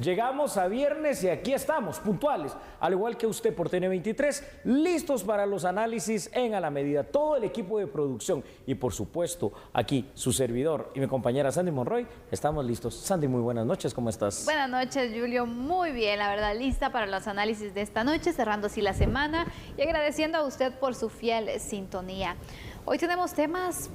Llegamos a viernes y aquí estamos, puntuales, al igual que usted por TN23, listos para los análisis en A la Medida. Todo el equipo de producción y por supuesto aquí su servidor y mi compañera Sandy Monroy, estamos listos. Sandy, muy buenas noches, ¿cómo estás? Buenas noches, Julio, muy bien, la verdad, lista para los análisis de esta noche, cerrando así la semana y agradeciendo a usted por su fiel sintonía. Hoy tenemos temas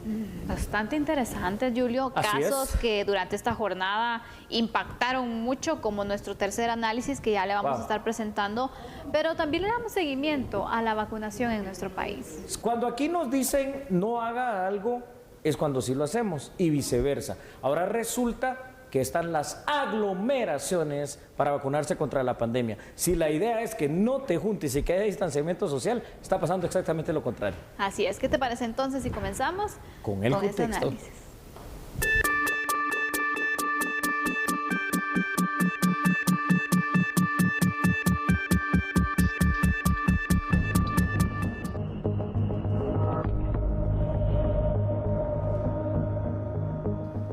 bastante interesantes, Julio, casos que durante esta jornada impactaron mucho, como nuestro tercer análisis que ya le vamos a estar presentando, pero también le damos seguimiento a la vacunación en nuestro país. Cuando aquí nos dicen no haga algo, es cuando sí lo hacemos y viceversa. Ahora resulta que están las aglomeraciones para vacunarse contra la pandemia. Si la idea es que no te juntes y que haya distanciamiento social, está pasando exactamente lo contrario. Así es. ¿Qué te parece entonces si comenzamos con el contexto? Este análisis?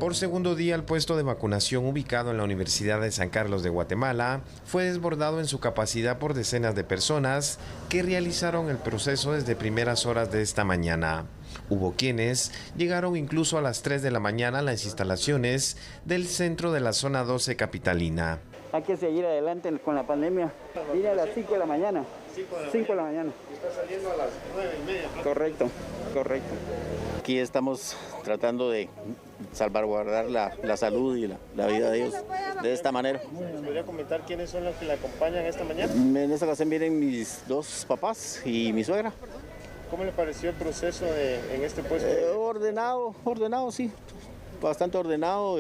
Por segundo día, el puesto de vacunación ubicado en la Universidad de San Carlos de Guatemala fue desbordado en su capacidad por decenas de personas que realizaron el proceso desde primeras horas de esta mañana. Hubo quienes llegaron incluso a las 3 de la mañana a las instalaciones del centro de la zona 12 capitalina. Hay que seguir adelante con la pandemia. Vine a las 5 de la mañana. 5 de la mañana. ¿Y está saliendo a las 9:30? Correcto, correcto. Aquí estamos tratando de salvaguardar la salud y la vida de ellos de esta manera. ¿Nos podría comentar quiénes son los que la acompañan esta mañana? En esta ocasión vienen mis dos papás y mi suegra. ¿Cómo le pareció el proceso en este puesto? Ordenado, sí. Bastante ordenado,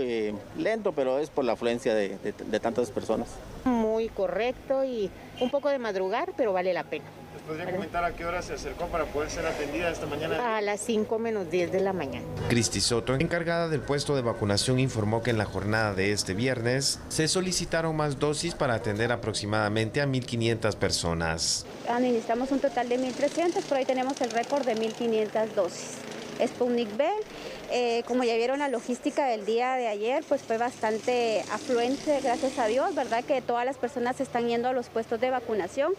lento, pero es por la afluencia de tantas personas. Muy correcto y un poco de madrugar, pero vale la pena. ¿Nos podría comentar a qué hora se acercó para poder ser atendida esta mañana? A las 5 menos 10 de la mañana. Cristi Soto, encargada del puesto de vacunación, informó que en la jornada de este viernes se solicitaron más dosis para atender aproximadamente a 1.500 personas. Necesitamos un total de 1.300, pero hoy tenemos el récord de 1.500 dosis. Sputnik V, como ya vieron la logística del día de ayer, pues fue bastante afluente, gracias a Dios, ¿verdad? Que todas las personas están yendo a los puestos de vacunación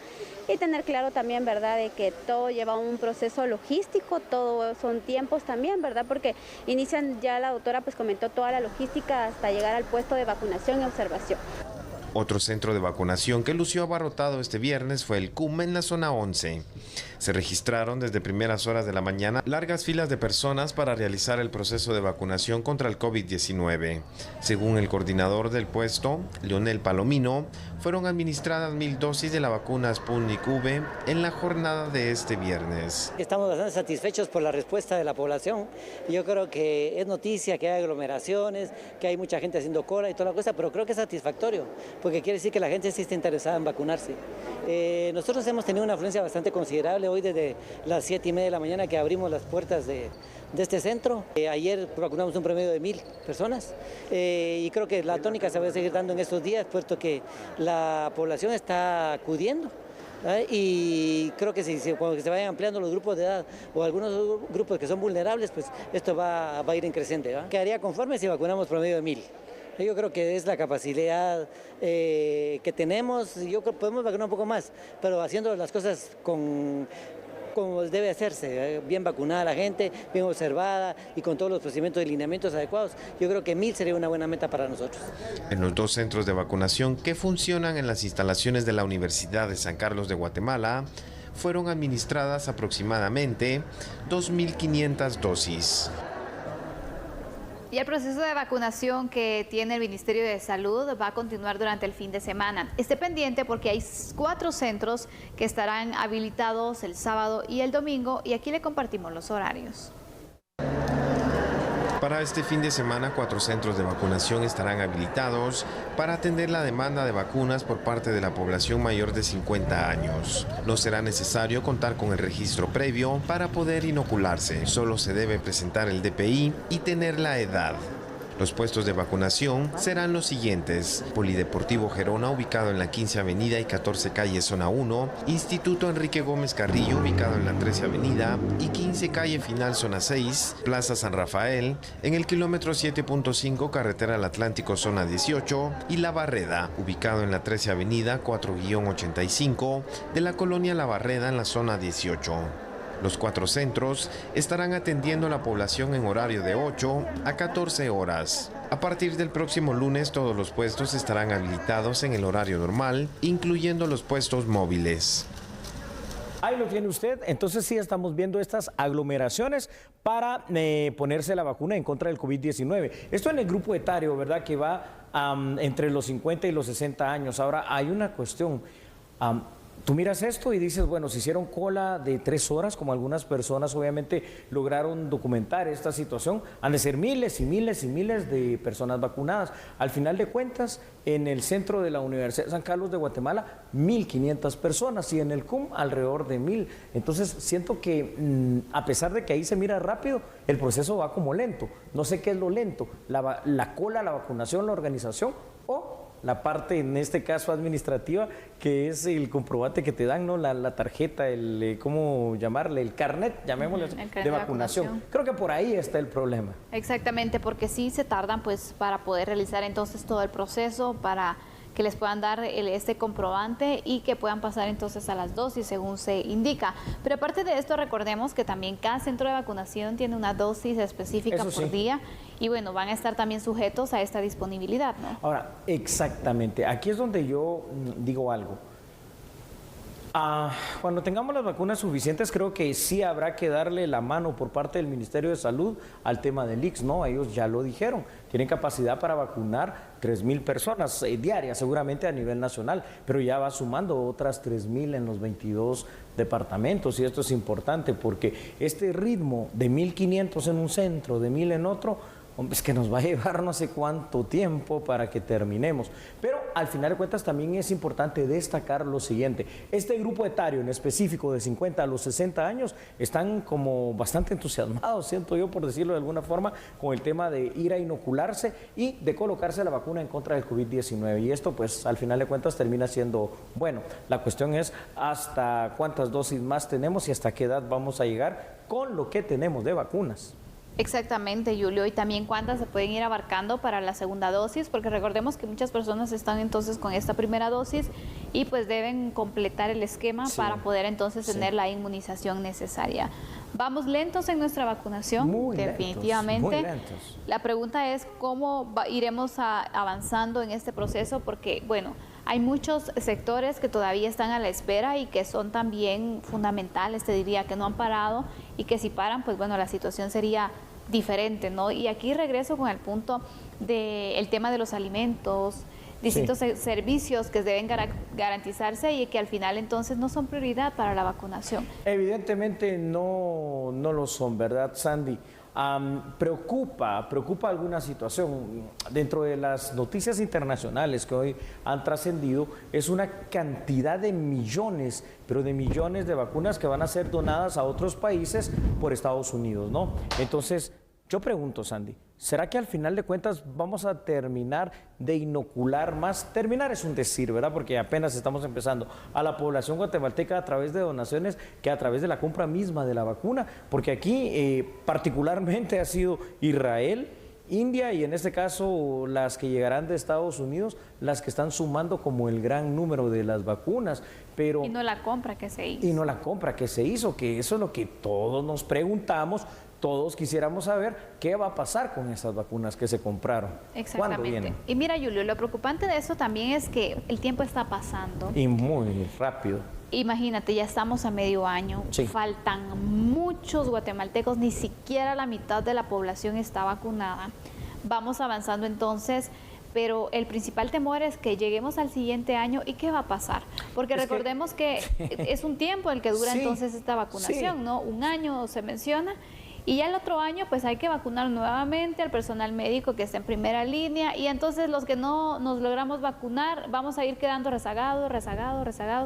y tener claro también, ¿verdad? De que todo lleva un proceso logístico, todo son tiempos también, ¿verdad? Porque inician, ya la doctora pues comentó toda la logística hasta llegar al puesto de vacunación y observación. Otro centro de vacunación que lució abarrotado este viernes fue el CUM en la zona 11. Se registraron desde primeras horas de la mañana largas filas de personas para realizar el proceso de vacunación contra el COVID-19. Según el coordinador del puesto, Leonel Palomino, fueron administradas 1.000 dosis de la vacuna Sputnik V en la jornada de este viernes. Estamos bastante satisfechos por la respuesta de la población. Yo creo que es noticia que hay aglomeraciones, que hay mucha gente haciendo cola y toda la cosa, pero creo que es satisfactorio, porque quiere decir que la gente sí está interesada en vacunarse. Nosotros hemos tenido una afluencia bastante considerable hoy desde las 7:30 de la mañana que abrimos las puertas de este centro. Ayer vacunamos un promedio de 1.000 personas y creo que la tónica se va a seguir dando en estos días, puesto que la población está acudiendo. Y creo que cuando se vayan ampliando los grupos de edad o algunos grupos que son vulnerables, pues esto va a ir en creciente. Quedaría conforme si vacunamos promedio de 1.000. Yo creo que es la capacidad que tenemos. Yo creo que podemos vacunar un poco más, pero haciendo las cosas como debe hacerse, bien vacunada la gente, bien observada y con todos los procedimientos y lineamientos adecuados. Yo creo que 1.000 sería una buena meta para nosotros. En los dos centros de vacunación que funcionan en las instalaciones de la Universidad de San Carlos de Guatemala, fueron administradas aproximadamente 2.500 dosis. Y el proceso de vacunación que tiene el Ministerio de Salud va a continuar durante el fin de semana. Esté pendiente porque hay 4 centros que estarán habilitados el sábado y el domingo y aquí le compartimos los horarios. Para este fin de semana, 4 centros de vacunación estarán habilitados para atender la demanda de vacunas por parte de la población mayor de 50 años. No será necesario contar con el registro previo para poder inocularse. Solo se debe presentar el DPI y tener la edad. Los puestos de vacunación serán los siguientes: Polideportivo Gerona, ubicado en la 15 Avenida y 14 Calle Zona 1, Instituto Enrique Gómez Carrillo, ubicado en la 13 Avenida y 15 Calle Final Zona 6, Plaza San Rafael, en el kilómetro 7.5 Carretera al Atlántico Zona 18, y La Barreda, ubicado en la 13 Avenida 4-85 de la colonia La Barreda en la zona 18. Los 4 centros estarán atendiendo a la población en horario de 8 a 14 horas. A partir del próximo lunes, todos los puestos estarán habilitados en el horario normal, incluyendo los puestos móviles. Ahí lo tiene usted. Entonces sí estamos viendo estas aglomeraciones para ponerse la vacuna en contra del COVID-19. Esto en el grupo etario, ¿verdad? Que va entre los 50 y los 60 años. Ahora hay una cuestión. Tú miras esto y dices, bueno, se hicieron cola de 3 horas, como algunas personas obviamente lograron documentar esta situación. Han de ser miles y miles y miles de personas vacunadas. Al final de cuentas, en el centro de la Universidad de San Carlos de Guatemala, 1.500 personas y en el CUM alrededor de 1.000. Entonces siento que a pesar de que ahí se mira rápido, el proceso va como lento. No sé qué es lo lento, la cola, la vacunación, la organización o la parte, en este caso administrativa, que es el comprobante que te dan, ¿no? La tarjeta, ¿cómo llamarle? El carnet, llamémosle, el carnet de vacunación. Creo que por ahí está el problema. Exactamente, porque sí se tardan pues para poder realizar entonces todo el proceso, para que les puedan dar este comprobante y que puedan pasar entonces a las dosis según se indica. Pero aparte de esto, recordemos que también cada centro de vacunación tiene una dosis específica por día y bueno, van a estar también sujetos a esta disponibilidad, ¿no? Ahora, exactamente, aquí es donde yo digo algo. Cuando tengamos las vacunas suficientes, creo que sí habrá que darle la mano por parte del Ministerio de Salud al tema del IX, ¿no? Ellos ya lo dijeron, tienen capacidad para vacunar 3.000 personas diarias, seguramente a nivel nacional, pero ya va sumando otras 3.000 en los 22 departamentos, y esto es importante porque este ritmo de 1.500 en un centro, de 1.000 en otro, es que nos va a llevar no sé cuánto tiempo para que terminemos. Pero al final de cuentas también es importante destacar lo siguiente. Este grupo etario en específico de 50 a los 60 años están como bastante entusiasmados, siento yo, por decirlo de alguna forma, con el tema de ir a inocularse y de colocarse la vacuna en contra del COVID-19. Y esto pues al final de cuentas termina siendo bueno. La cuestión es hasta cuántas dosis más tenemos y hasta qué edad vamos a llegar con lo que tenemos de vacunas. Exactamente, Julio, y también cuántas se pueden ir abarcando para la segunda dosis, porque recordemos que muchas personas están entonces con esta primera dosis y pues deben completar el esquema para poder entonces tener la inmunización necesaria. Vamos lentos en nuestra vacunación, muy definitivamente. Lentos, muy lentos. La pregunta es cómo iremos avanzando en este proceso, porque bueno, hay muchos sectores que todavía están a la espera y que son también fundamentales, te diría, que no han parado y que si paran, pues bueno, la situación sería diferente, ¿no? Y aquí regreso con el punto del tema de los alimentos, distintos servicios que deben garantizarse y que al final entonces no son prioridad para la vacunación. Evidentemente no lo son, ¿verdad, Sandy? Preocupa alguna situación. Dentro de las noticias internacionales que hoy han trascendido, es una cantidad de millones, pero de millones de vacunas que van a ser donadas a otros países por Estados Unidos, ¿no? Entonces, yo pregunto, Sandy, ¿será que al final de cuentas vamos a terminar de inocular más? Terminar es un decir, ¿verdad? Porque apenas estamos empezando a la población guatemalteca a través de donaciones que a través de la compra misma de la vacuna, porque aquí particularmente ha sido Israel, India y en este caso las que llegarán de Estados Unidos, las que están sumando como el gran número de las vacunas. Pero, y no la compra que se hizo. Y no la compra que se hizo, que eso es lo que todos nos preguntamos. Todos quisiéramos saber qué va a pasar con esas vacunas que se compraron. Exactamente. Y mira, Julio, lo preocupante de eso también es que el tiempo está pasando. Y muy rápido. Imagínate, ya estamos a medio año, faltan muchos guatemaltecos, ni siquiera la mitad de la población está vacunada. Vamos avanzando entonces, pero el principal temor es que lleguemos al siguiente año y ¿qué va a pasar? Porque recordemos que es un tiempo el que dura entonces esta vacunación, ¿no? Un año se menciona. Y ya el otro año pues hay que vacunar nuevamente al personal médico que está en primera línea y entonces los que no nos logramos vacunar vamos a ir quedando rezagados,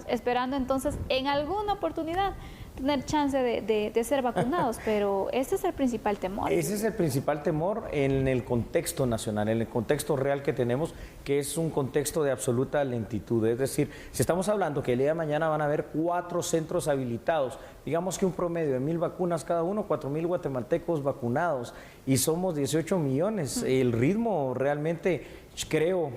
esperando entonces en alguna oportunidad tener chance de ser vacunados, pero ese es el principal temor. Ese es el principal temor en el contexto nacional, en el contexto real que tenemos, que es un contexto de absoluta lentitud. Es decir, si estamos hablando que el día de mañana van a haber 4 centros habilitados, digamos que un promedio de 1,000 vacunas cada uno, 4,000 guatemaltecos vacunados, y somos 18 millones. El ritmo realmente, creo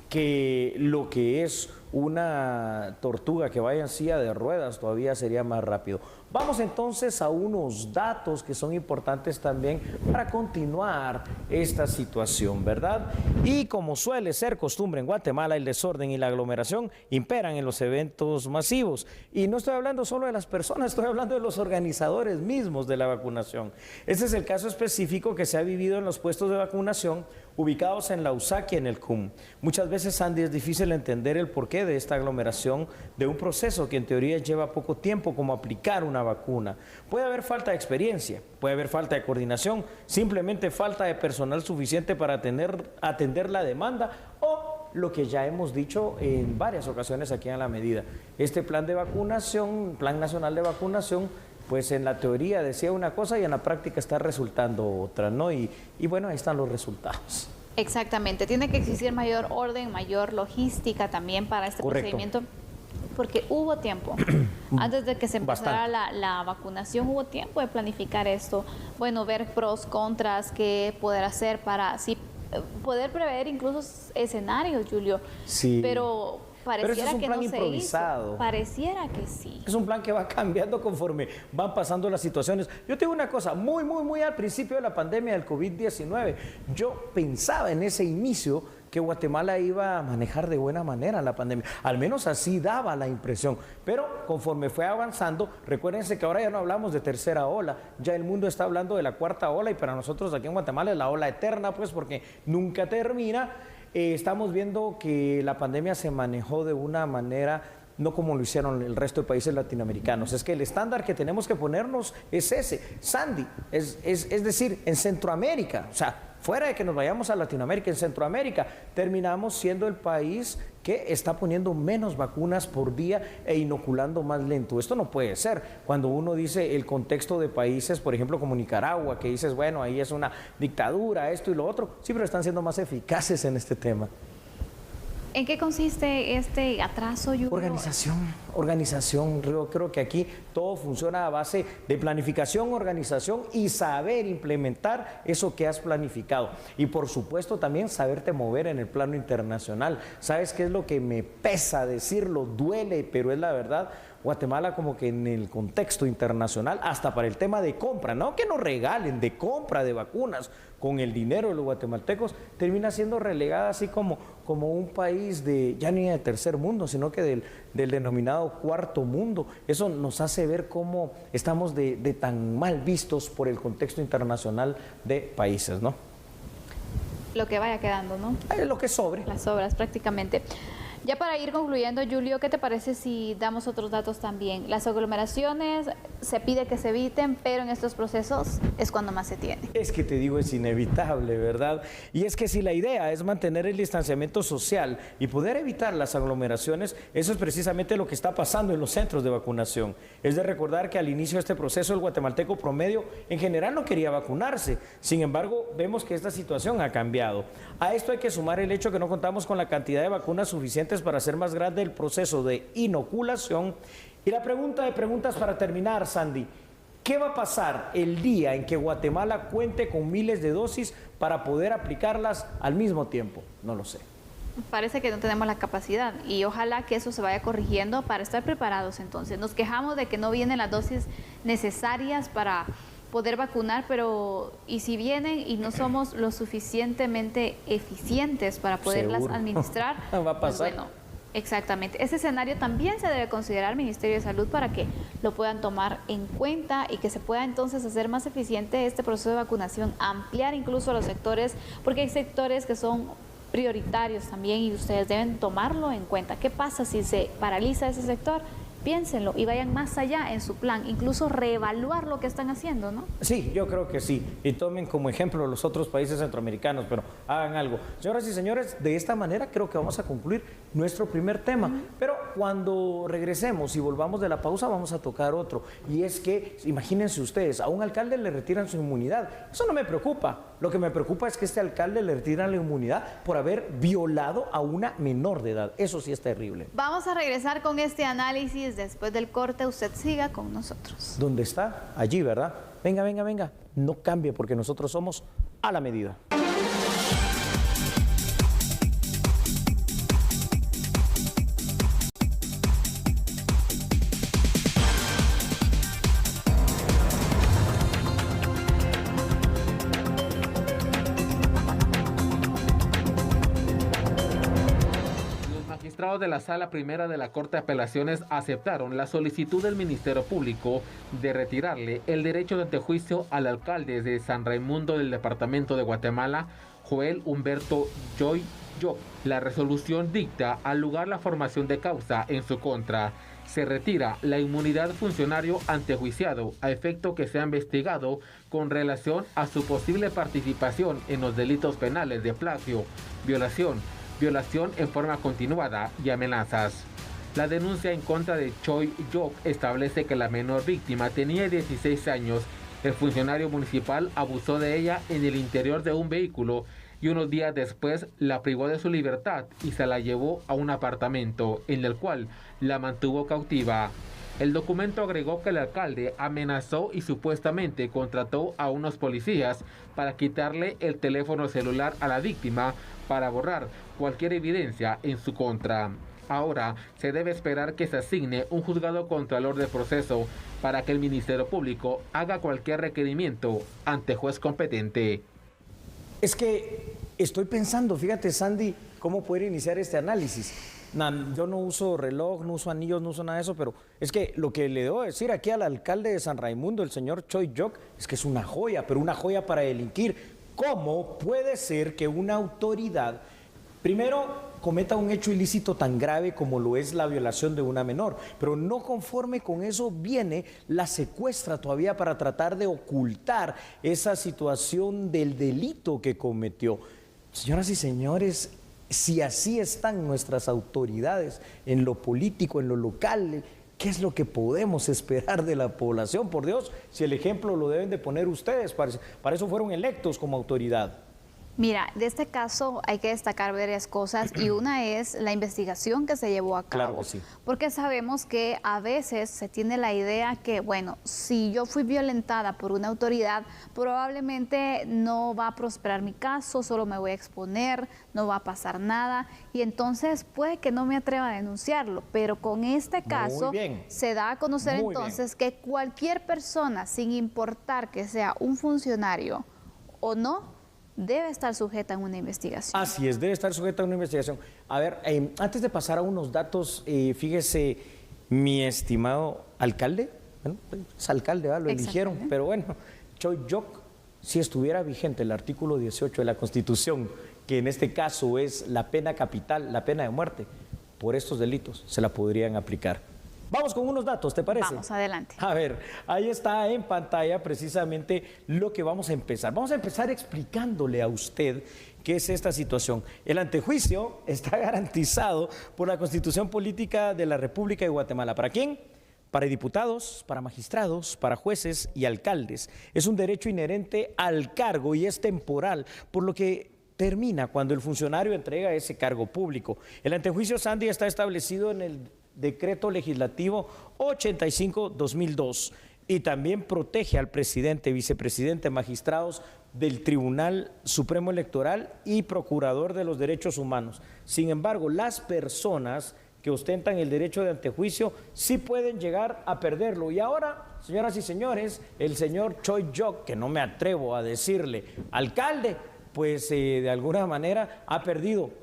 que lo que es una tortuga que vaya en silla de ruedas todavía sería más rápido. Vamos entonces a unos datos que son importantes también para continuar esta situación, ¿verdad? Y como suele ser costumbre en Guatemala, el desorden y la aglomeración imperan en los eventos masivos. Y no estoy hablando solo de las personas, estoy hablando de los organizadores mismos de la vacunación. Este es el caso específico que se ha vivido en los puestos de vacunación ubicados en la USAC y en el CUM. Muchas veces, Sandy, es difícil entender el porqué de esta aglomeración de un proceso que en teoría lleva poco tiempo, como aplicar una vacuna. Puede haber falta de experiencia, puede haber falta de coordinación, simplemente falta de personal suficiente para atender la demanda, o lo que ya hemos dicho en varias ocasiones aquí en La Medida. Este plan de vacunación, Plan Nacional de Vacunación, pues en la teoría decía una cosa y en la práctica está resultando otra, ¿no? Y bueno, ahí están los resultados. Exactamente, tiene que existir mayor orden, mayor logística también para este procedimiento, porque hubo tiempo. Antes de que se empezara la vacunación, hubo tiempo de planificar esto. Bueno, ver pros, contras, qué poder hacer para así poder prever incluso escenarios, Julio. Sí. Pero pareciera es un que plan no improvisado. se hizo. Pareciera que sí. Es un plan que va cambiando conforme van pasando las situaciones. Yo te digo una cosa, muy al principio de la pandemia del COVID-19, yo pensaba en ese inicio que Guatemala iba a manejar de buena manera la pandemia. Al menos así daba la impresión. Pero conforme fue avanzando, recuérdense que ahora ya no hablamos de tercera ola, ya el mundo está hablando de la cuarta ola, y para nosotros aquí en Guatemala es la ola eterna, pues porque nunca termina. Estamos viendo que la pandemia se manejó de una manera no como lo hicieron el resto de países latinoamericanos. Es que el estándar que tenemos que ponernos es ese, Sandy, es decir, en Centroamérica, o sea, fuera de que nos vayamos a Latinoamérica, en Centroamérica terminamos siendo el país que está poniendo menos vacunas por día e inoculando más lento. Esto no puede ser. Cuando uno dice el contexto de países, por ejemplo, como Nicaragua, que dices, bueno, ahí es una dictadura, esto y lo otro, sí, pero están siendo más eficaces en este tema. ¿En qué consiste este atraso, Julio? Organización. Yo creo que aquí todo funciona a base de planificación, organización y saber implementar eso que has planificado. Y por supuesto también saberte mover en el plano internacional. ¿Sabes qué es lo que me pesa decirlo? Duele, pero es la verdad. Guatemala como que en el contexto internacional, hasta para el tema de compra, no que nos regalen, de compra de vacunas con el dinero de los guatemaltecos, termina siendo relegada así como un país de, ya ni de tercer mundo, sino que del denominado cuarto mundo. Eso nos hace ver cómo estamos de tan mal vistos por el contexto internacional de países, ¿no? Lo que vaya quedando, ¿no? Lo que sobre. Las obras prácticamente. Ya para ir concluyendo, Julio, ¿qué te parece si damos otros datos también? Las aglomeraciones se pide que se eviten, pero en estos procesos es cuando más se tiene. Es que te digo, es inevitable, ¿verdad? Y es que si la idea es mantener el distanciamiento social y poder evitar las aglomeraciones, eso es precisamente lo que está pasando en los centros de vacunación. Es de recordar que al inicio de este proceso el guatemalteco promedio en general no quería vacunarse. Sin embargo, vemos que esta situación ha cambiado. A esto hay que sumar el hecho que no contamos con la cantidad de vacunas suficientes para hacer más grande el proceso de inoculación. Y la pregunta de preguntas para terminar, Sandy, ¿qué va a pasar el día en que Guatemala cuente con miles de dosis para poder aplicarlas al mismo tiempo? No lo sé. Parece que no tenemos la capacidad y ojalá que eso se vaya corrigiendo para estar preparados. Entonces, nos quejamos de que no vienen las dosis necesarias para poder vacunar, pero y si vienen y no somos lo suficientemente eficientes para poderlas administrar, va a pasar. Pues bueno, exactamente. Ese escenario también se debe considerar Ministerio de Salud para que lo puedan tomar en cuenta y que se pueda entonces hacer más eficiente este proceso de vacunación, ampliar incluso los sectores, porque hay sectores que son prioritarios también y ustedes deben tomarlo en cuenta. ¿Qué pasa si se paraliza ese sector? piénsenlo y vayan más allá en su plan, incluso reevaluar lo que están haciendo, ¿no? Sí, yo creo que sí. Y tomen como ejemplo los otros países centroamericanos, pero hagan algo. Señoras y señores, de esta manera creo que vamos a concluir nuestro primer tema. Pero cuando regresemos y volvamos de la pausa, vamos a tocar otro. Y es que, imagínense ustedes, a un alcalde le retiran su inmunidad. Eso no me preocupa. Lo que me preocupa es que a este alcalde le retiran la inmunidad por haber violado a una menor de edad. Eso sí es terrible. Vamos a regresar con este análisis después del corte. Usted siga con nosotros. ¿Dónde está? Allí, ¿verdad? Venga, venga, venga. No cambie porque nosotros somos a la medida. De la Sala Primera de la Corte de Apelaciones aceptaron la solicitud del Ministerio Público de retirarle el derecho de antejuicio al alcalde de San Raimundo del departamento de Guatemala, Joel Humberto Choi Yok. La resolución dicta al lugar la formación de causa en su contra. Se retira la inmunidad funcionario antejuiciado a efecto que sea investigado con relación a su posible participación en los delitos penales de plagio, violación en forma continuada y amenazas. La denuncia en contra de Choi Yok establece que la menor víctima tenía 16 años. El funcionario municipal abusó de ella en el interior de un vehículo y unos días después la privó de su libertad y se la llevó a un apartamento en el cual la mantuvo cautiva. El documento agregó que el alcalde amenazó y supuestamente contrató a unos policías para quitarle el teléfono celular a la víctima para borrar cualquier evidencia en su contra. Ahora se debe esperar que se asigne un juzgado contralor de proceso para que el Ministerio Público haga cualquier requerimiento ante juez competente. Es que estoy pensando, fíjate Sandy, cómo poder iniciar este análisis. Yo no uso reloj, no uso anillos, no uso nada de eso, pero es que lo que le debo decir aquí al alcalde de San Raimundo, el señor Choi Yok, es que es una joya, pero una joya para delinquir. ¿Cómo puede ser que una autoridad, primero, cometa un hecho ilícito tan grave como lo es la violación de una menor, pero no conforme con eso viene, la secuestra todavía para tratar de ocultar esa situación del delito que cometió? Señoras y señores, si así están nuestras autoridades en lo político, en lo local, ¿qué es lo que podemos esperar de la población? Por Dios, si el ejemplo lo deben de poner ustedes, para eso fueron electos como autoridad. Mira, de este caso hay que destacar varias cosas y una es la investigación que se llevó a cabo. Claro que sí. Porque sabemos que a veces se tiene la idea que, bueno, si yo fui violentada por una autoridad, probablemente no va a prosperar mi caso, solo me voy a exponer, no va a pasar nada y entonces puede que no me atreva a denunciarlo. Pero con este caso se da a conocer entonces que cualquier persona, sin importar que sea un funcionario o no, debe estar sujeta a una investigación. Así es, debe estar sujeta a una investigación. A ver, antes de pasar a unos datos, fíjese, mi estimado alcalde, bueno, es alcalde, ¿verdad? Lo eligieron, pero bueno, Choi Yok, si estuviera vigente el artículo 18 de la Constitución, que en este caso es la pena capital, la pena de muerte, por estos delitos se la podrían aplicar. Vamos con unos datos, ¿te parece? Vamos, adelante. A ver, ahí está en pantalla precisamente lo que vamos a empezar. Vamos a empezar explicándole a usted qué es esta situación. El antejuicio está garantizado por la Constitución Política de la República de Guatemala. ¿Para quién? Para diputados, para magistrados, para jueces y alcaldes. Es un derecho inherente al cargo y es temporal, por lo que termina cuando el funcionario entrega ese cargo público. El antejuicio, Sandy, está establecido en el Decreto Legislativo 85-2002 y también protege al presidente, vicepresidente, magistrados del Tribunal Supremo Electoral y procurador de los derechos humanos. Sin embargo, las personas que ostentan el derecho de antejuicio sí pueden llegar a perderlo. Y ahora, señoras y señores, el señor Choi Yok, que no me atrevo a decirle alcalde, pues de alguna manera ha perdido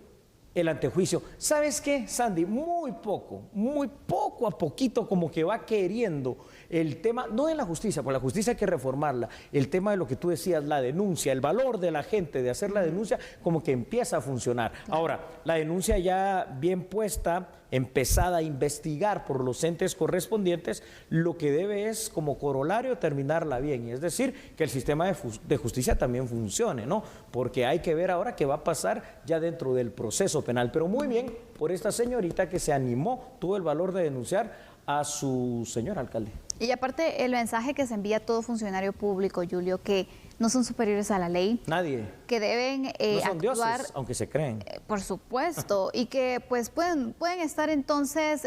el antejuicio. ¿Sabes qué, Sandy? Muy poco a poquito como que va queriendo el tema, no de la justicia, porque la justicia hay que reformarla, el tema de lo que tú decías, la denuncia, el valor de la gente de hacer la denuncia, como que empieza a funcionar. Ahora, la denuncia ya bien puesta, empezada a investigar por los entes correspondientes, lo que debe es como corolario terminarla bien, y es decir, que el sistema de justicia también funcione, ¿no? Porque hay que ver ahora qué va a pasar ya dentro del proceso penal. Pero muy bien por esta señorita que se animó, tuvo el valor de denunciar a su señor alcalde. Y aparte el mensaje que se envía a todo funcionario público, Julio, que no son superiores a la ley. Nadie. Que deben no son actuar, dioses, aunque se creen. Por supuesto, y que pues pueden estar entonces,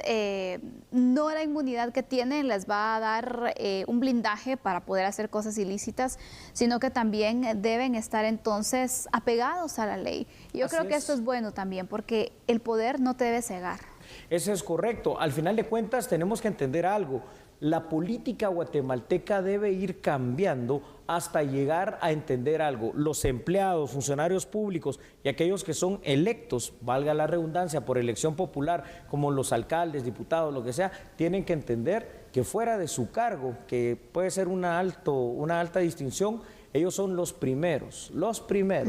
no la inmunidad que tienen les va a dar un blindaje para poder hacer cosas ilícitas, sino que también deben estar entonces apegados a la ley. Y yo creo que esto es bueno también, porque el poder no te debe cegar. Eso es correcto. Al final de cuentas tenemos que entender algo. La política guatemalteca debe ir cambiando hasta llegar a entender algo. Los empleados, funcionarios públicos y aquellos que son electos, valga la redundancia, por elección popular, como los alcaldes, diputados, lo que sea, tienen que entender que fuera de su cargo, que puede ser una alta distinción, ellos son los primeros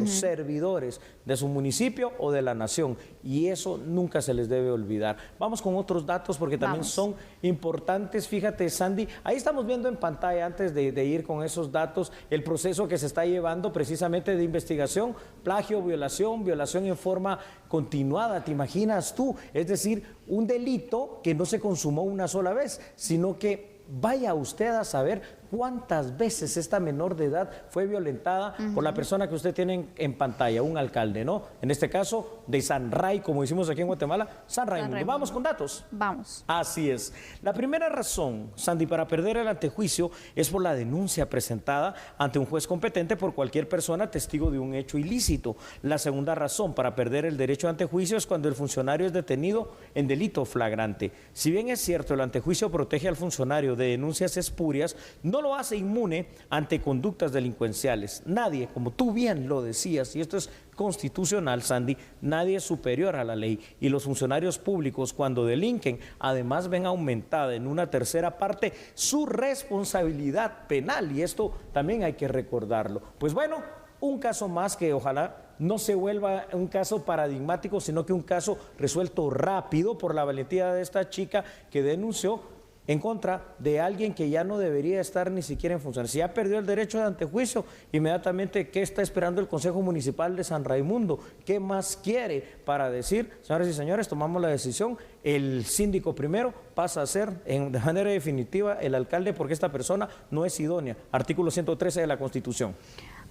servidores de su municipio o de la nación, y eso nunca se les debe olvidar. Vamos con otros datos porque también son importantes. Fíjate, Sandy, ahí estamos viendo en pantalla, antes de ir con esos datos, el proceso que se está llevando precisamente de investigación, plagio, violación en forma continuada, ¿te imaginas tú? Es decir, un delito que no se consumó una sola vez, sino que vaya usted a saber cuántas veces esta menor de edad fue violentada por la persona que usted tiene en pantalla, un alcalde, ¿no? En este caso, de San Ray, como decimos aquí en Guatemala, San Raimundo. ¿Vamos con datos? Vamos. Así es. La primera razón, Sandy, para perder el antejuicio es por la denuncia presentada ante un juez competente por cualquier persona testigo de un hecho ilícito. La segunda razón para perder el derecho a antejuicio es cuando el funcionario es detenido en delito flagrante. Si bien es cierto, el antejuicio protege al funcionario de denuncias espurias, no lo hace inmune ante conductas delincuenciales. Nadie, como tú bien lo decías, y esto es constitucional, Sandy, nadie es superior a la ley, y los funcionarios públicos, cuando delinquen, además ven aumentada en una tercera parte su responsabilidad penal, y esto también hay que recordarlo. Pues bueno, un caso más que ojalá no se vuelva un caso paradigmático, sino que un caso resuelto rápido por la valentía de esta chica que denunció en contra de alguien que ya no debería estar ni siquiera en funciones. Si ya perdió el derecho de antejuicio, inmediatamente, ¿qué está esperando el Consejo Municipal de San Raimundo? ¿Qué más quiere para decir, señoras y señores, tomamos la decisión, el síndico primero pasa a ser de manera definitiva el alcalde porque esta persona no es idónea? Artículo 113 de la Constitución.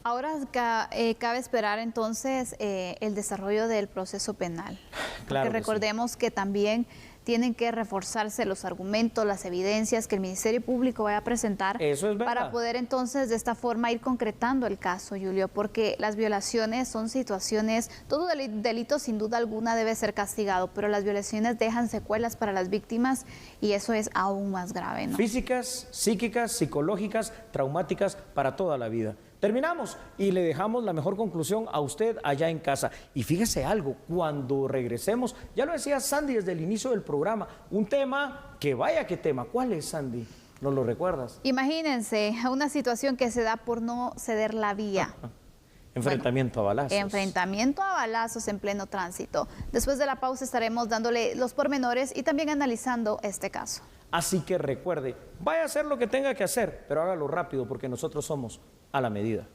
Ahora cabe esperar entonces el desarrollo del proceso penal. Claro, porque recordemos que también tienen que reforzarse los argumentos, las evidencias que el Ministerio Público vaya a presentar. Eso es verdad. Para poder entonces de esta forma ir concretando el caso, Julio, porque las violaciones son situaciones, todo delito sin duda alguna debe ser castigado, pero las violaciones dejan secuelas para las víctimas y eso es aún más grave, ¿no? Físicas, psíquicas, psicológicas, traumáticas para toda la vida. Terminamos y le dejamos la mejor conclusión a usted allá en casa. Y fíjese algo, cuando regresemos, ya lo decía Sandy desde el inicio del programa, un tema que vaya qué tema. ¿Cuál es, Sandy? ¿No lo recuerdas? Imagínense una situación que se da por no ceder la vía. Enfrentamiento a balazos. Enfrentamiento a balazos en pleno tránsito. Después de la pausa estaremos dándole los pormenores y también analizando este caso. Así que recuerde, vaya a hacer lo que tenga que hacer, pero hágalo rápido porque nosotros somos a la medida.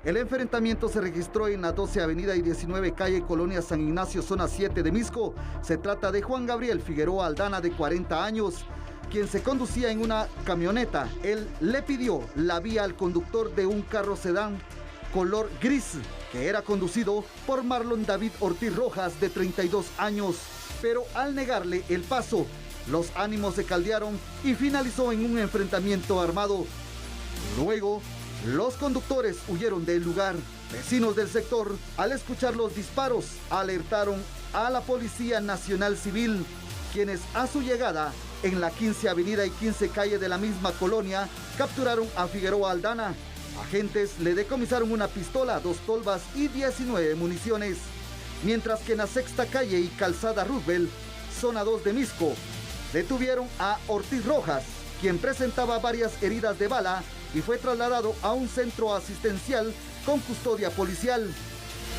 El enfrentamiento se registró en la 12 Avenida y 19 Calle Colonia San Ignacio, zona 7 de Misco. Se trata de Juan Gabriel Figueroa Aldana, de 40 años, quien se conducía en una camioneta. Él le pidió la vía al conductor de un carro sedán color gris, que era conducido por Marlon David Ortiz Rojas, de 32 años. Pero al negarle el paso, los ánimos se caldearon y finalizó en un enfrentamiento armado. Luego, los conductores huyeron del lugar. Vecinos del sector, al escuchar los disparos, alertaron a la Policía Nacional Civil, quienes a su llegada en la 15 Avenida y 15 Calle de la misma colonia capturaron a Figueroa Aldana. Agentes le decomisaron una pistola, 2 tolvas y 19 municiones. Mientras que en la Sexta Calle y Calzada Roosevelt, zona 2 de Misco, detuvieron a Ortiz Rojas, quien presentaba varias heridas de bala y fue trasladado a un centro asistencial con custodia policial.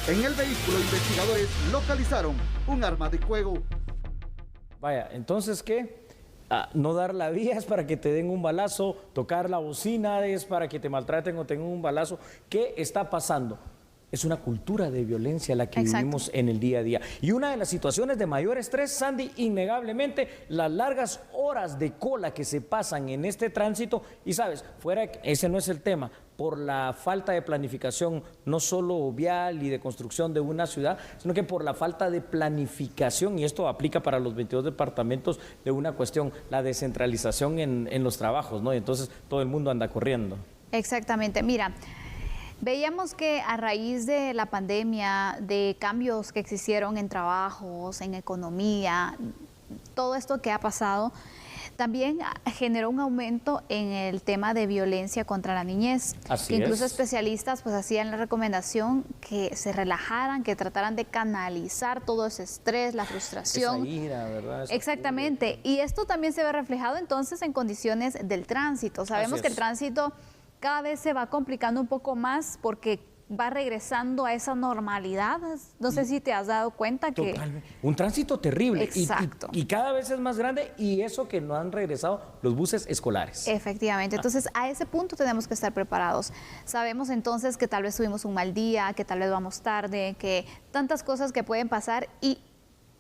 En el vehículo, investigadores localizaron un arma de fuego. Vaya, entonces, ¿qué? No dar la vía es para que te den un balazo, tocar la bocina es para que te maltraten o tengan un balazo. ¿Qué está pasando? Es una cultura de violencia la que vivimos en el día a día. Y una de las situaciones de mayor estrés, Sandy, innegablemente, las largas horas de cola que se pasan en este tránsito. Y sabes, ese no es el tema, por la falta de planificación, no solo vial y de construcción de una ciudad, sino que por la falta de planificación, y esto aplica para los 22 departamentos, de una cuestión, la descentralización en los trabajos, ¿no? Y entonces todo el mundo anda corriendo. Exactamente, mira. Veíamos que a raíz de la pandemia, de cambios que existieron en trabajos, en economía, todo esto que ha pasado, también generó un aumento en el tema de violencia contra la niñez. Así Incluso es. especialistas pues hacían la recomendación que se relajaran, que trataran de canalizar todo ese estrés, la frustración. Esa ira, ¿verdad? Exactamente. Y esto también se ve reflejado entonces en condiciones del tránsito. Sabemos que el tránsito cada vez se va complicando un poco más porque va regresando a esa normalidad. No sé si te has dado cuenta que... Totalmente. Un tránsito terrible. Exacto. Y cada vez es más grande, y eso que no han regresado los buses escolares. Efectivamente. Entonces, a ese punto tenemos que estar preparados. Sabemos entonces que tal vez tuvimos un mal día, que tal vez vamos tarde, que tantas cosas que pueden pasar, y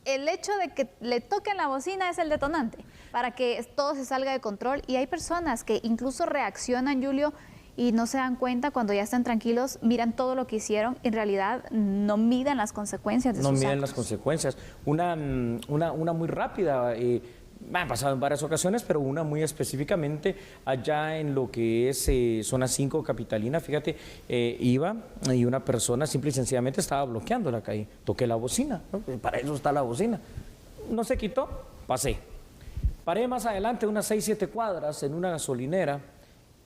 el hecho de que le toquen la bocina es el detonante para que todo se salga de control. Y hay personas que incluso reaccionan, Julio, y no se dan cuenta cuando ya están tranquilos, miran todo lo que hicieron, en realidad no miden las consecuencias de sus actos. No miden las consecuencias. Una muy rápida, me ha pasado en varias ocasiones, pero una muy específicamente allá en lo que es zona 5 capitalina. Fíjate, iba y una persona simple y sencillamente estaba bloqueando la calle. Toqué la bocina, ¿no? Para eso está la bocina. No se quitó, pasé. Paré más adelante, unas 6-7 cuadras, en una gasolinera.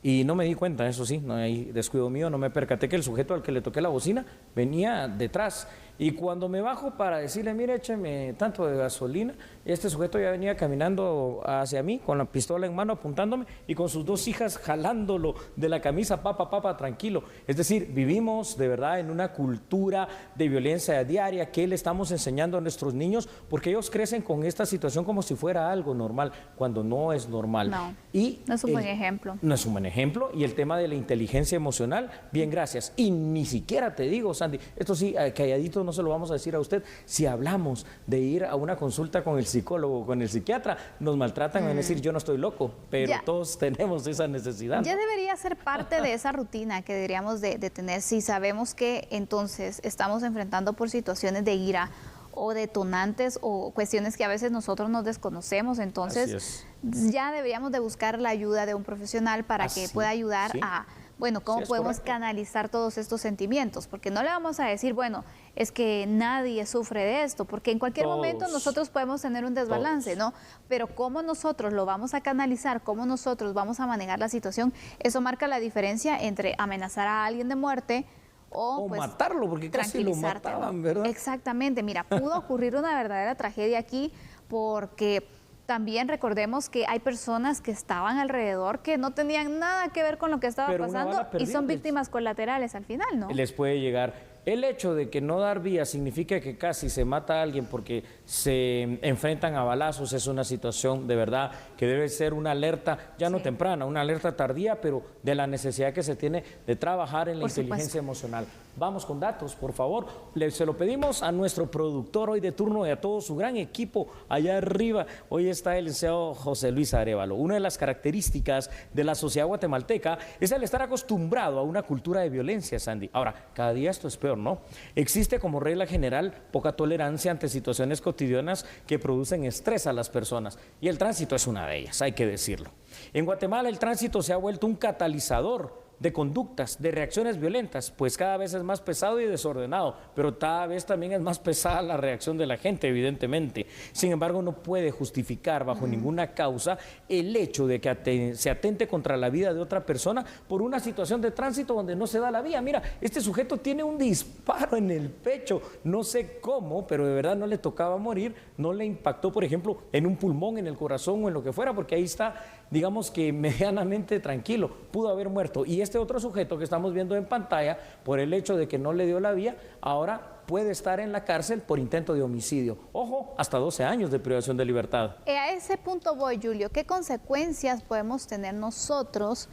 Y no me di cuenta, eso sí, no hay descuido mío, no me percaté que el sujeto al que le toqué la bocina venía detrás. Y cuando me bajo para decirle, mire, écheme tanto de gasolina, este sujeto ya venía caminando hacia mí con la pistola en mano apuntándome y con sus 2 hijas jalándolo de la camisa, papá, tranquilo. Es decir, vivimos de verdad en una cultura de violencia diaria que le estamos enseñando a nuestros niños, porque ellos crecen con esta situación como si fuera algo normal, cuando no es normal. No, y no es un buen ejemplo. No es un buen ejemplo. Y el tema de la inteligencia emocional, bien, gracias. Y ni siquiera te digo, Sandy, esto sí, calladito no se lo vamos a decir a usted. Si hablamos de ir a una consulta con el psicólogo, con el psiquiatra, nos maltratan en decir, yo no estoy loco, pero todos tenemos esa necesidad, ¿no? Ya debería ser parte de esa rutina que deberíamos de tener si sabemos que entonces estamos enfrentando por situaciones de ira o detonantes o cuestiones que a veces nosotros nos desconocemos. Entonces ya deberíamos de buscar la ayuda de un profesional para que pueda ayudar a... Bueno, ¿cómo podemos canalizar todos estos sentimientos? Porque no le vamos a decir, bueno, es que nadie sufre de esto, porque en cualquier momento nosotros podemos tener un desbalance, ¿no? Pero cómo nosotros lo vamos a canalizar, cómo nosotros vamos a manejar la situación, eso marca la diferencia entre amenazar a alguien de muerte o pues, matarlo, porque casi lo mataban, ¿verdad? Exactamente. Mira, pudo ocurrir una verdadera tragedia aquí porque... También recordemos que hay personas que estaban alrededor que no tenían nada que ver con lo que estaba pasando y son víctimas colaterales al final, ¿no? Les puede llegar. El hecho de que no dar vía significa que casi se mata a alguien porque se enfrentan a balazos, es una situación de verdad que debe ser una alerta, ya no temprana, una alerta tardía, pero de la necesidad que se tiene de trabajar en la inteligencia emocional. Vamos con datos, por favor. Se lo pedimos a nuestro productor hoy de turno y a todo su gran equipo allá arriba. Hoy está el licenciado José Luis Arévalo. Una de las características de la sociedad guatemalteca es el estar acostumbrado a una cultura de violencia, Sandy. Ahora, cada día esto es peor, ¿no? Existe como regla general poca tolerancia ante situaciones cotidianas que producen estrés a las personas. Y el tránsito es una de ellas, hay que decirlo. En Guatemala el tránsito se ha vuelto un catalizador de conductas, de reacciones violentas, pues cada vez es más pesado y desordenado, pero cada vez también es más pesada la reacción de la gente, evidentemente. Sin embargo, no puede justificar bajo ninguna causa el hecho de que se atente contra la vida de otra persona por una situación de tránsito donde no se da la vía. Mira, este sujeto tiene un disparo en el pecho, no sé cómo, pero de verdad no le tocaba morir, no le impactó, por ejemplo, en un pulmón, en el corazón o en lo que fuera, porque ahí está, digamos que medianamente tranquilo, pudo haber muerto. Y este otro sujeto que estamos viendo en pantalla, por el hecho de que no le dio la vía, ahora puede estar en la cárcel por intento de homicidio. Ojo, hasta 12 años de privación de libertad. A ese punto voy, Julio. ¿Qué consecuencias podemos tener nosotros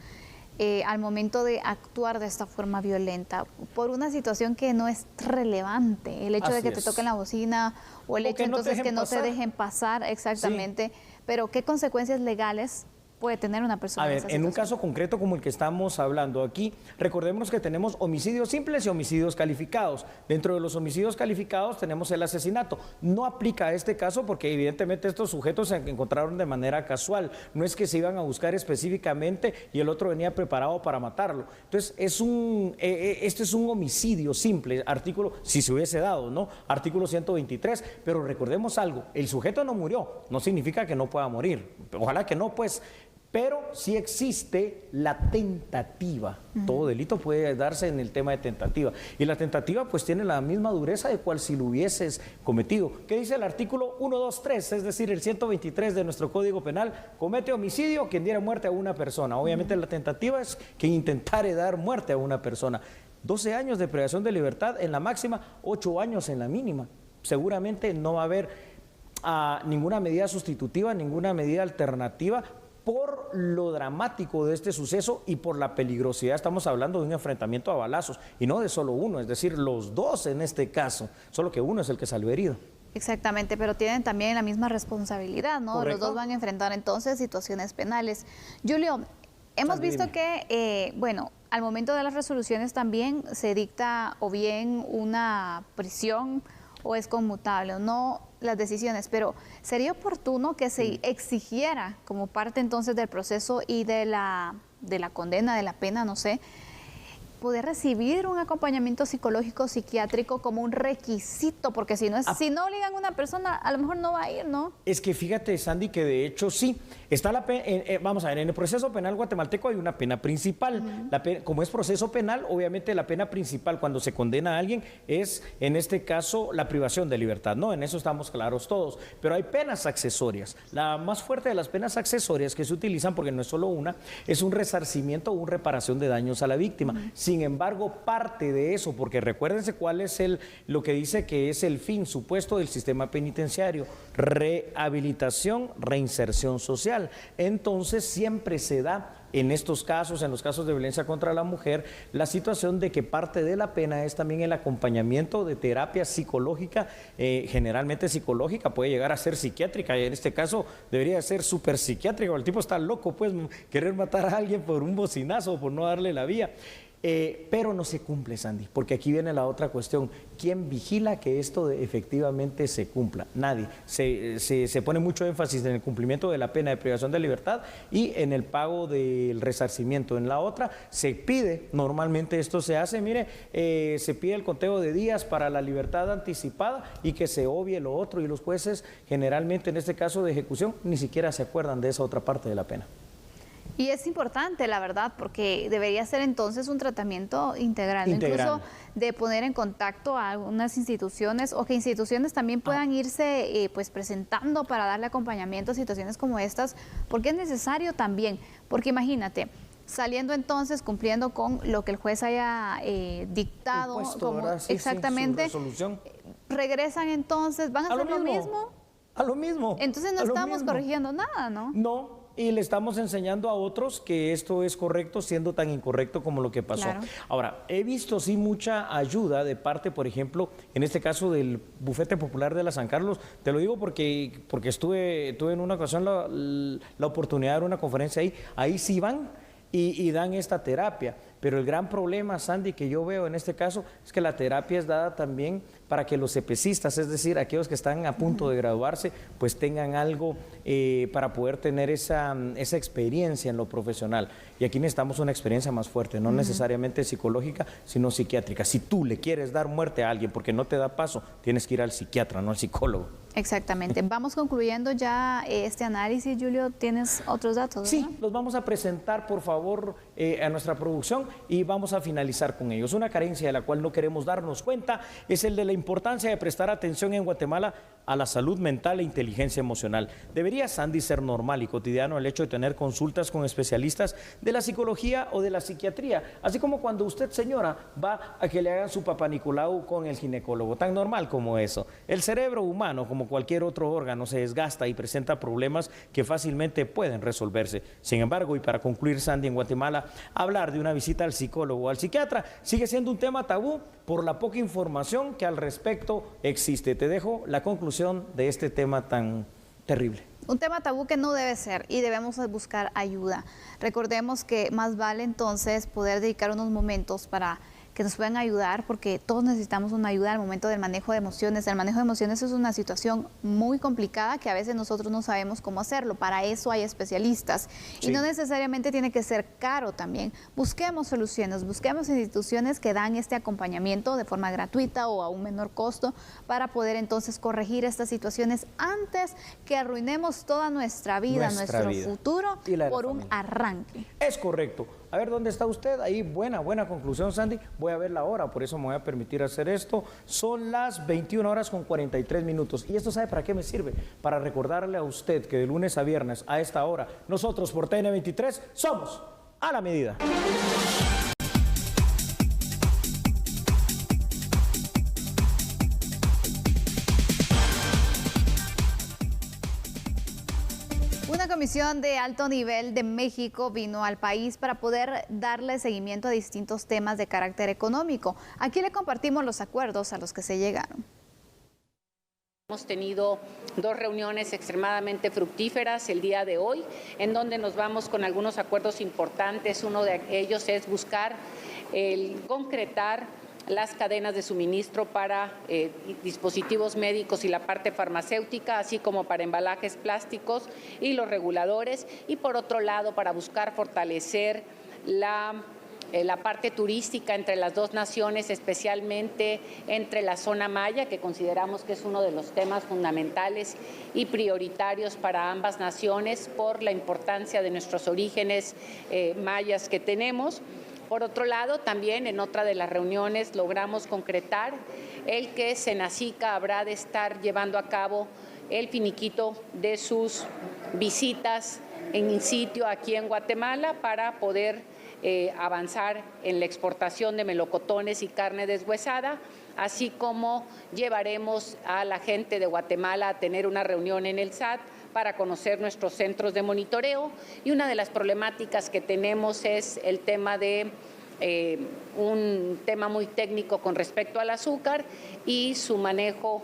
al momento de actuar de esta forma violenta por una situación que no es relevante? El hecho de que te toquen la bocina o el hecho entonces que no te dejen pasar, exactamente. Sí. Pero ¿qué consecuencias legales puede tener una persona? A ver, en un caso concreto como el que estamos hablando aquí, recordemos que tenemos homicidios simples y homicidios calificados. Dentro de los homicidios calificados tenemos el asesinato. No aplica a este caso porque evidentemente estos sujetos se encontraron de manera casual. No es que se iban a buscar específicamente y el otro venía preparado para matarlo. Entonces, este es un homicidio simple, artículo, si se hubiese dado, ¿no? Artículo 123, pero recordemos algo, el sujeto no murió, no significa que no pueda morir. Ojalá que no, pues. Pero sí existe la tentativa. Todo delito puede darse en el tema de tentativa. Y la tentativa pues tiene la misma dureza de cual si lo hubieses cometido. ¿Qué dice el artículo 123? Es decir, el 123 de nuestro Código Penal. Comete homicidio quien diera muerte a una persona. Obviamente la tentativa es quien intentare dar muerte a una persona. 12 años de privación de libertad en la máxima, 8 años en la mínima. Seguramente no va a haber ninguna medida sustitutiva, ninguna medida alternativa por lo dramático de este suceso y por la peligrosidad. Estamos hablando de un enfrentamiento a balazos y no de solo uno, es decir, los dos en este caso, solo que uno es el que salió herido. Exactamente, pero tienen también la misma responsabilidad, ¿no? Correcto. Los dos van a enfrentar entonces situaciones penales. Julio, hemos visto que, bueno, al momento de las resoluciones también se dicta o bien una prisión o es conmutable o no las decisiones, pero sería oportuno que se exigiera como parte entonces del proceso y de la condena, de la pena, no sé, poder recibir un acompañamiento psicológico, psiquiátrico como un requisito, porque si no obligan a una persona, a lo mejor no va a ir, ¿no? Es que fíjate, Sandy, que de hecho sí, está la pena, vamos a ver, en el proceso penal guatemalteco hay una pena principal. Como es proceso penal, obviamente la pena principal cuando se condena a alguien es, en este caso, la privación de libertad, ¿no? En eso estamos claros todos, pero hay penas accesorias. La más fuerte de las penas accesorias que se utilizan, porque no es solo una, es un resarcimiento o una reparación de daños a la víctima. Sin embargo, parte de eso, porque recuérdense cuál es lo que dice que es el fin supuesto del sistema penitenciario: rehabilitación, reinserción social. Entonces, siempre se da en estos casos, en los casos de violencia contra la mujer, la situación de que parte de la pena es también el acompañamiento de terapia psicológica, generalmente psicológica, puede llegar a ser psiquiátrica, y en este caso debería ser súper psiquiátrica. El tipo está loco, pues, querer matar a alguien por un bocinazo, por no darle la vía. Pero no se cumple, Sandy, porque aquí viene la otra cuestión. ¿Quién vigila que esto efectivamente se cumpla? Nadie. Se pone mucho énfasis en el cumplimiento de la pena de privación de libertad y en el pago del resarcimiento. En la otra se pide, normalmente esto se hace, mire, se pide el conteo de días para la libertad anticipada y que se obvie lo otro, y los jueces generalmente en este caso de ejecución ni siquiera se acuerdan de esa otra parte de la pena. Y es importante, la verdad, porque debería ser entonces un tratamiento integral. Incluso de poner en contacto a algunas instituciones, o que instituciones también puedan irse pues presentando para darle acompañamiento a situaciones como estas, porque es necesario también, porque imagínate, saliendo entonces, cumpliendo con lo que el juez haya dictado, como exactamente, su resolución, regresan entonces, ¿van a hacer lo mismo? A lo mismo. Entonces no estamos corrigiendo nada, ¿no? No. Y le estamos enseñando a otros que esto es correcto, siendo tan incorrecto como lo que pasó. Claro. Ahora, he visto sí mucha ayuda de parte, por ejemplo, en este caso del Bufete Popular de la San Carlos. Te lo digo porque tuve en una ocasión la oportunidad de dar una conferencia ahí. Ahí sí van y dan esta terapia. Pero el gran problema, Sandy, que yo veo en este caso es que la terapia es dada también para que los cepecistas, es decir, aquellos que están a punto de graduarse, pues tengan algo para poder tener esa experiencia en lo profesional. Y aquí necesitamos una experiencia más fuerte, no necesariamente psicológica, sino psiquiátrica. Si tú le quieres dar muerte a alguien porque no te da paso, tienes que ir al psiquiatra, no al psicólogo. Exactamente. Vamos concluyendo ya este análisis. Julio, ¿tienes otros datos? Sí, los vamos a presentar, por favor, a nuestra producción y vamos a finalizar con ellos. Una carencia de la cual no queremos darnos cuenta es el de la importancia de prestar atención en Guatemala a la salud mental e inteligencia emocional. Debería, Sandy, ser normal y cotidiano el hecho de tener consultas con especialistas de la psicología o de la psiquiatría, así como cuando usted, señora, va a que le hagan su papá Nicolau con el ginecólogo, tan normal como eso. El cerebro humano, como cualquier otro órgano, se desgasta y presenta problemas que fácilmente pueden resolverse. Sin embargo, y para concluir, Sandy, en Guatemala, hablar de una visita al psicólogo o al psiquiatra sigue siendo un tema tabú por la poca información que al respecto existe. Te dejo la conclusión de este tema tan terrible. Un tema tabú que no debe ser y debemos buscar ayuda. Recordemos que más vale entonces poder dedicar unos momentos para que nos puedan ayudar, porque todos necesitamos una ayuda al momento del manejo de emociones. El manejo de emociones es una situación muy complicada que a veces nosotros no sabemos cómo hacerlo. Para eso hay especialistas. Sí. Y no necesariamente tiene que ser caro también. Busquemos soluciones, busquemos instituciones que dan este acompañamiento de forma gratuita o a un menor costo para poder entonces corregir estas situaciones antes que arruinemos toda nuestra vida, nuestro futuro por un arranque. Es correcto. A ver, ¿dónde está usted? Ahí, buena conclusión, Sandy. Voy a ver la hora, por eso me voy a permitir hacer esto. Son las 21:43. ¿Y esto sabe para qué me sirve? Para recordarle a usted que de lunes a viernes a esta hora, nosotros por TN23 somos A la Medida. Una comisión de alto nivel de México vino al país para poder darle seguimiento a distintos temas de carácter económico. Aquí le compartimos los acuerdos a los que se llegaron. Hemos tenido 2 reuniones extremadamente fructíferas el día de hoy, en donde nos vamos con algunos acuerdos importantes. Uno de ellos es buscar concretar las cadenas de suministro para dispositivos médicos y la parte farmacéutica, así como para embalajes plásticos y los reguladores. Y por otro lado, para buscar fortalecer la parte turística entre las dos naciones, especialmente entre la zona maya, que consideramos que es uno de los temas fundamentales y prioritarios para ambas naciones por la importancia de nuestros orígenes mayas que tenemos. Por otro lado, también en otra de las reuniones logramos concretar el que Senacica habrá de estar llevando a cabo el finiquito de sus visitas en sitio aquí en Guatemala para poder avanzar en la exportación de melocotones y carne deshuesada, así como llevaremos a la gente de Guatemala a tener una reunión en el SAT para conocer nuestros centros de monitoreo. Y una de las problemáticas que tenemos es el tema de un tema muy técnico con respecto al azúcar y su manejo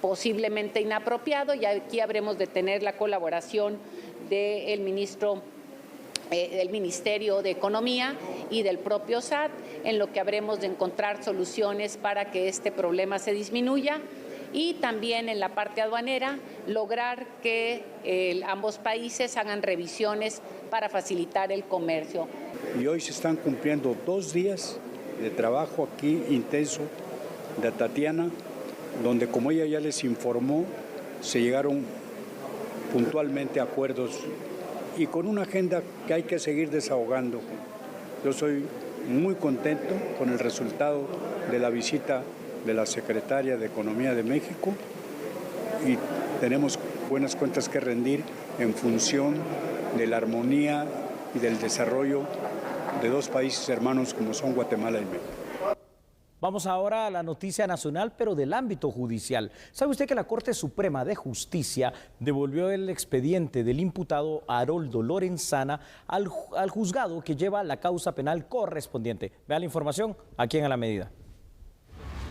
posiblemente inapropiado, y aquí habremos de tener la colaboración del Ministerio de Economía y del propio SAT, en lo que habremos de encontrar soluciones para que este problema se disminuya. Y también en la parte aduanera, lograr que ambos países hagan revisiones para facilitar el comercio. Y hoy se están cumpliendo 2 días de trabajo aquí intenso de Tatiana, donde, como ella ya les informó, se llegaron puntualmente a acuerdos y con una agenda que hay que seguir desahogando. Yo soy muy contento con el resultado de la visita de la Secretaria de Economía de México y tenemos buenas cuentas que rendir en función de la armonía y del desarrollo de 2 países hermanos como son Guatemala y México. Vamos ahora a la noticia nacional, pero del ámbito judicial. ¿Sabe usted que la Corte Suprema de Justicia devolvió el expediente del imputado Haroldo Lorenzana al juzgado que lleva la causa penal correspondiente? Vea la información aquí en A la Medida.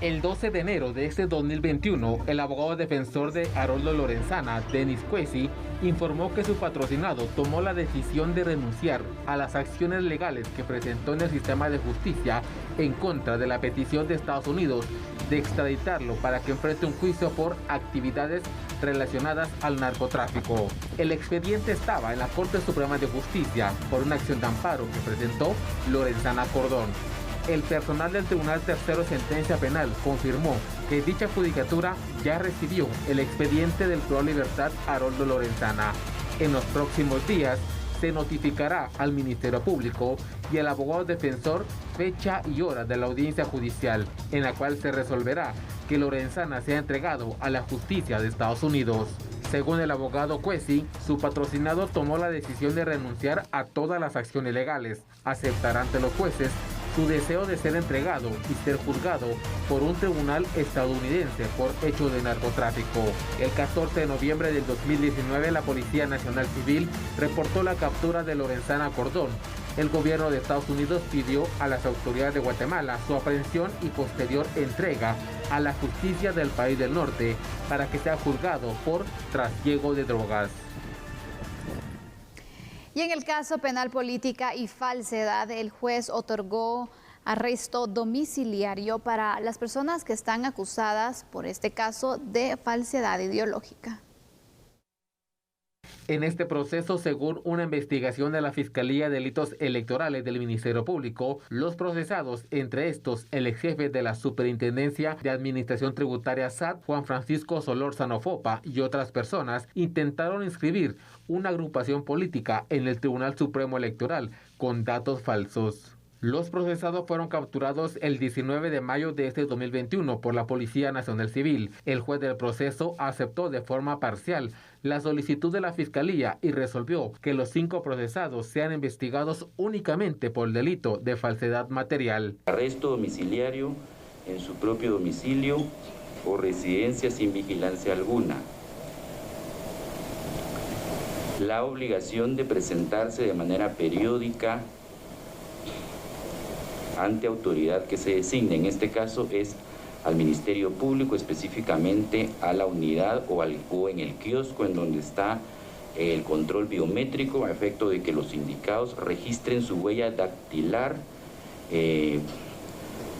El 12 de enero de este 2021, el abogado defensor de Haroldo Lorenzana, Denis Cuesi, informó que su patrocinado tomó la decisión de renunciar a las acciones legales que presentó en el sistema de justicia en contra de la petición de Estados Unidos de extraditarlo para que enfrente un juicio por actividades relacionadas al narcotráfico. El expediente estaba en la Corte Suprema de Justicia por una acción de amparo que presentó Lorenzana Cordón. El personal del Tribunal Tercero Sentencia Penal confirmó que dicha judicatura ya recibió el expediente del privado de libertad Haroldo Lorenzana. En los próximos días se notificará al Ministerio Público y al abogado defensor fecha y hora de la audiencia judicial, en la cual se resolverá que Lorenzana sea entregado a la justicia de Estados Unidos. Según el abogado Cuesi, su patrocinado tomó la decisión de renunciar a todas las acciones legales, aceptar ante los jueces su deseo de ser entregado y ser juzgado por un tribunal estadounidense por hechos de narcotráfico. El 14 de noviembre del 2019, la Policía Nacional Civil reportó la captura de Lorenzana Cordón. El gobierno de Estados Unidos pidió a las autoridades de Guatemala su aprehensión y posterior entrega a la justicia del país del norte para que sea juzgado por trasiego de drogas. Y en el caso penal, política y falsedad, el juez otorgó arresto domiciliario para las personas que están acusadas por este caso de falsedad ideológica. En este proceso, según una investigación de la Fiscalía de Delitos Electorales del Ministerio Público, los procesados, entre estos el ex jefe de la Superintendencia de Administración Tributaria SAT, Juan Francisco Solórzano Fopa, y otras personas, intentaron inscribir una agrupación política en el Tribunal Supremo Electoral con datos falsos. Los procesados fueron capturados el 19 de mayo de este 2021 por la Policía Nacional Civil. El juez del proceso aceptó de forma parcial la solicitud de la Fiscalía y resolvió que los 5 procesados sean investigados únicamente por el delito de falsedad material. Arresto domiciliario en su propio domicilio o residencia sin vigilancia alguna. La obligación de presentarse de manera periódica ante autoridad que se designe, en este caso es al Ministerio Público, específicamente a la unidad o en el kiosco en donde está el control biométrico, a efecto de que los indicados registren su huella dactilar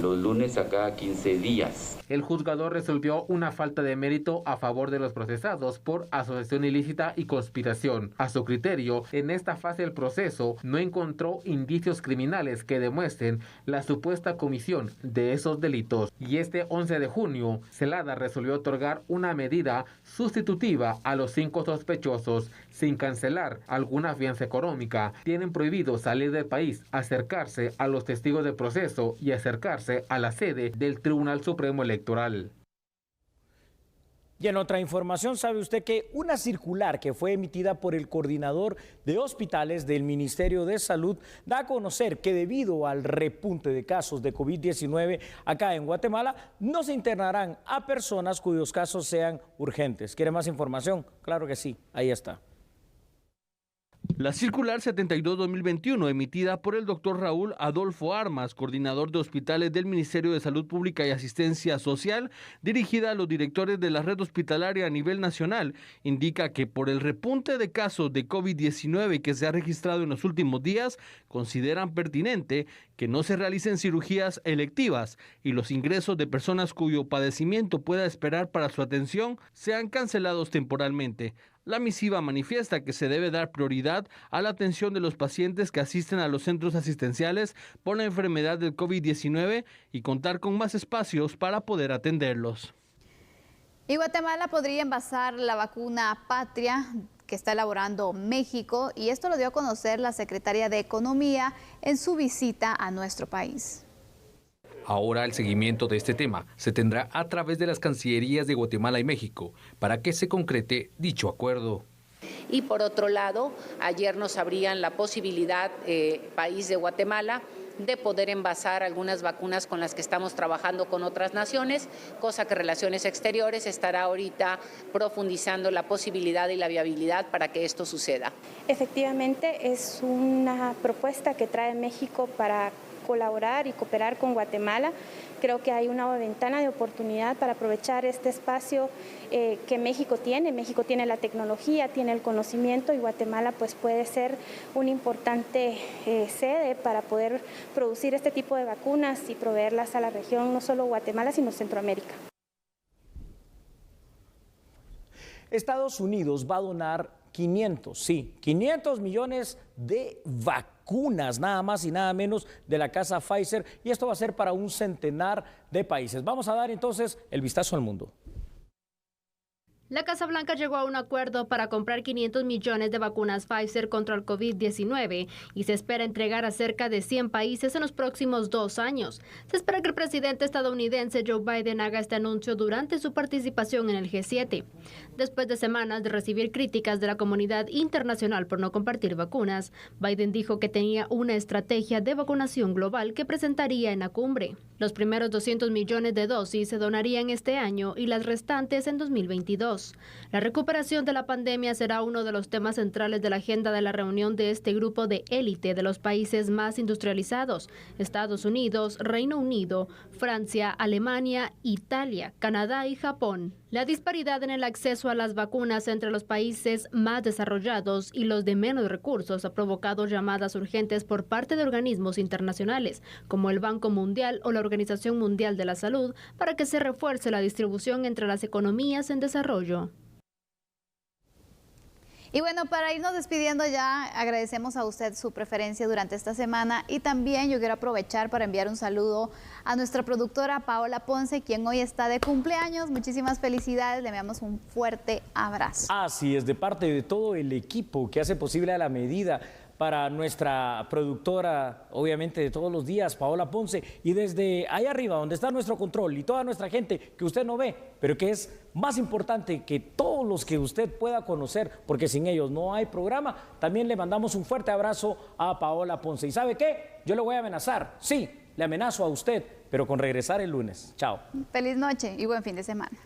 los lunes a cada 15 días. El juzgador resolvió una falta de mérito a favor de los procesados por asociación ilícita y conspiración. A su criterio, en esta fase del proceso no encontró indicios criminales que demuestren la supuesta comisión de esos delitos. Y este 11 de junio, Celada resolvió otorgar una medida sustitutiva a los 5 sospechosos sin cancelar alguna fianza económica. Tienen prohibido salir del país, acercarse a los testigos del proceso y acercarse a la sede del Tribunal Supremo Electoral. Y en otra información, ¿sabe usted que una circular que fue emitida por el coordinador de hospitales del Ministerio de Salud da a conocer que debido al repunte de casos de COVID-19 acá en Guatemala, no se internarán a personas cuyos casos sean urgentes? ¿Quiere más información? Claro que sí, ahí está. La circular 72-2021, emitida por el doctor Raúl Adolfo Armas, coordinador de hospitales del Ministerio de Salud Pública y Asistencia Social, dirigida a los directores de la red hospitalaria a nivel nacional, indica que por el repunte de casos de COVID-19 que se ha registrado en los últimos días, consideran pertinente que no se realicen cirugías electivas y los ingresos de personas cuyo padecimiento pueda esperar para su atención sean cancelados temporalmente. La misiva manifiesta que se debe dar prioridad a la atención de los pacientes que asisten a los centros asistenciales por la enfermedad del COVID-19 y contar con más espacios para poder atenderlos. Y Guatemala podría envasar la vacuna Patria que está elaborando México, y esto lo dio a conocer la secretaria de Economía en su visita a nuestro país. Ahora el seguimiento de este tema se tendrá a través de las cancillerías de Guatemala y México para que se concrete dicho acuerdo. Y por otro lado, ayer nos abrían la posibilidad, país de Guatemala, de poder envasar algunas vacunas con las que estamos trabajando con otras naciones, cosa que Relaciones Exteriores estará ahorita profundizando la posibilidad y la viabilidad para que esto suceda. Efectivamente, es una propuesta que trae México para colaborar y cooperar con Guatemala Creo que hay una ventana de oportunidad para aprovechar este espacio que México tiene. México tiene la tecnología, tiene el conocimiento y Guatemala pues puede ser una importante sede para poder producir este tipo de vacunas y proveerlas a la región, no solo Guatemala, sino Centroamérica. Estados Unidos va a donar 500 millones de vacunas, nada más y nada menos, de la casa Pfizer, y esto va a ser para un centenar de países. Vamos a dar entonces el vistazo al mundo. La Casa Blanca llegó a un acuerdo para comprar 500 millones de vacunas Pfizer contra el COVID-19 y se espera entregar a cerca de 100 países en los próximos 2 años. Se espera que el presidente estadounidense Joe Biden haga este anuncio durante su participación en el G7. Después de semanas de recibir críticas de la comunidad internacional por no compartir vacunas, Biden dijo que tenía una estrategia de vacunación global que presentaría en la cumbre. Los primeros 200 millones de dosis se donarían este año y las restantes en 2022. La recuperación de la pandemia será uno de los temas centrales de la agenda de la reunión de este grupo de élite de los países más industrializados: Estados Unidos, Reino Unido, Francia, Alemania, Italia, Canadá y Japón. La disparidad en el acceso a las vacunas entre los países más desarrollados y los de menos recursos ha provocado llamadas urgentes por parte de organismos internacionales, como el Banco Mundial o la Organización Mundial de la Salud, para que se refuerce la distribución entre las economías en desarrollo. Y bueno, para irnos despidiendo ya, agradecemos a usted su preferencia durante esta semana y también yo quiero aprovechar para enviar un saludo a nuestra productora Paola Ponce, quien hoy está de cumpleaños. Muchísimas felicidades, le enviamos un fuerte abrazo. Así es, de parte de todo el equipo que hace posible a la medida, para nuestra productora, obviamente de todos los días, Paola Ponce, y desde ahí arriba, donde está nuestro control y toda nuestra gente que usted no ve, pero que es más importante que todos los que usted pueda conocer, porque sin ellos no hay programa, también le mandamos un fuerte abrazo a Paola Ponce. ¿Y sabe qué? Yo le voy a amenazar, sí, le amenazo a usted, pero con regresar el lunes. Chao. Feliz noche y buen fin de semana.